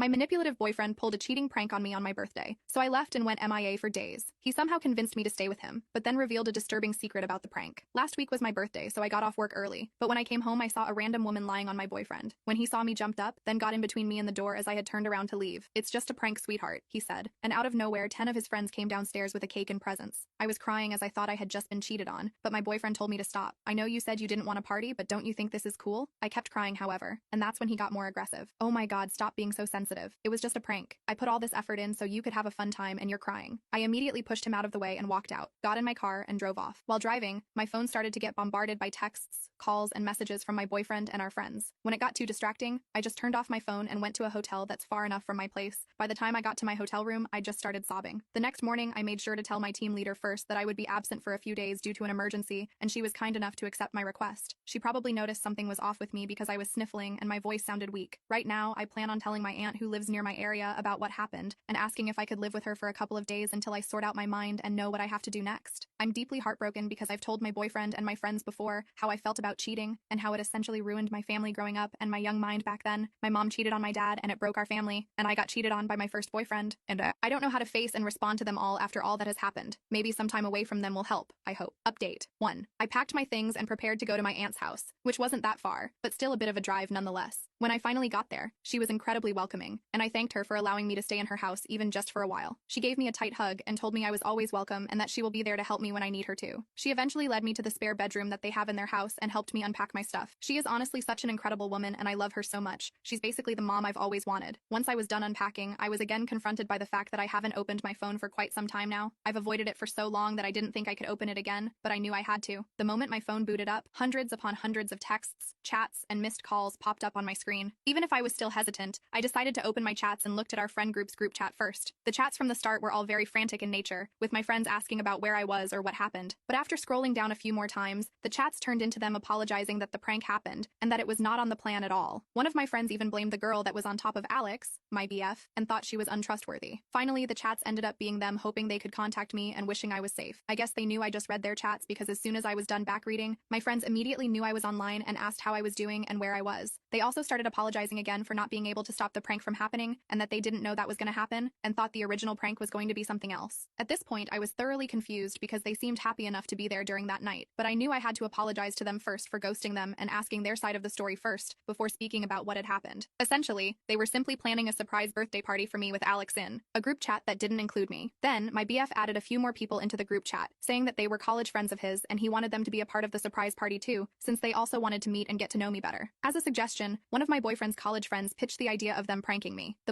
My manipulative boyfriend pulled a cheating prank on me on my birthday, so I left and went MIA for days. He somehow convinced me to stay with him, but then revealed a disturbing secret about the prank. Last week was my birthday, so I got off work early, but when I came home I saw a random woman lying on my boyfriend. When he saw me, jumped up, then got in between me and the door as I had turned around to leave. "It's just a prank, sweetheart," he said, and out of nowhere 10 of his friends came downstairs with a cake and presents. I was crying as I thought I had just been cheated on, but my boyfriend told me to stop. "I know you said you didn't want to party, but don't you think this is cool?" I kept crying, however, and that's when he got more aggressive. "Oh my god, stop being so sensitive. It was just a prank. I put all this effort in so you could have a fun time and you're crying." I immediately pushed him out of the way and walked out, got in my car, and drove off. While driving, my phone started to get bombarded by texts, calls, and messages from my boyfriend and our friends. When it got too distracting, I just turned off my phone and went to a hotel that's far enough from my place. By the time I got to my hotel room, I just started sobbing. The next morning, I made sure to tell my team leader first that I would be absent for a few days due to an emergency, and she was kind enough to accept my request. She probably noticed something was off with me because I was sniffling and my voice sounded weak. Right now, I plan on telling my aunt who lives near my area about what happened and asking if I could live with her for a couple of days until I sort out my mind and know what I have to do next. I'm deeply heartbroken because I've told my boyfriend and my friends before how I felt about cheating and how it essentially ruined my family growing up and my young mind back then. My mom cheated on my dad and it broke our family, and I got cheated on by my first boyfriend, and I don't know how to face and respond to them all after all that has happened. Maybe some time away from them will help, I hope. Update 1. I packed my things and prepared to go to my aunt's house, which wasn't that far, but still a bit of a drive nonetheless. When I finally got there, she was incredibly welcoming, and I thanked her for allowing me to stay in her house even just for a while. She gave me a tight hug and told me I was always welcome and that she will be there to help me when I need her to. She eventually led me to the spare bedroom that they have in their house and helped me unpack my stuff. She is honestly such an incredible woman and I love her so much. She's basically the mom I've always wanted. Once I was done unpacking, I was again confronted by the fact that I haven't opened my phone for quite some time now. I've avoided it for so long that I didn't think I could open it again, but I knew I had to. The moment my phone booted up, hundreds upon hundreds of texts, chats, and missed calls popped up on my screen. Even if I was still hesitant, I decided to open my chats and looked at our friend group's group chat first. The chats from the start were all very frantic in nature, with my friends asking about where I was or what happened. But after scrolling down a few more times, the chats turned into them apologizing that the prank happened and that it was not on the plan at all. One of my friends even blamed the girl that was on top of Alex, my BF, and thought she was untrustworthy. Finally, the chats ended up being them hoping they could contact me and wishing I was safe. I guess they knew I just read their chats because as soon as I was done back reading, my friends immediately knew I was online and asked how I was doing and where I was. They also started apologizing again for not being able to stop the prank from happening and that they didn't know that was going to happen and thought the original prank was going to be something else. At this point, I was thoroughly confused because they seemed happy enough to be there during that night, but I knew I had to apologize to them first for ghosting them and asking their side of the story first before speaking about what had happened. Essentially, they were simply planning a surprise birthday party for me with Alex in a group chat that didn't include me. Then, my BF added a few more people into the group chat, saying that they were college friends of his and he wanted them to be a part of the surprise party too, since they also wanted to meet and get to know me better. As a suggestion, one of my boyfriend's college friends pitched the idea of them pranking me. The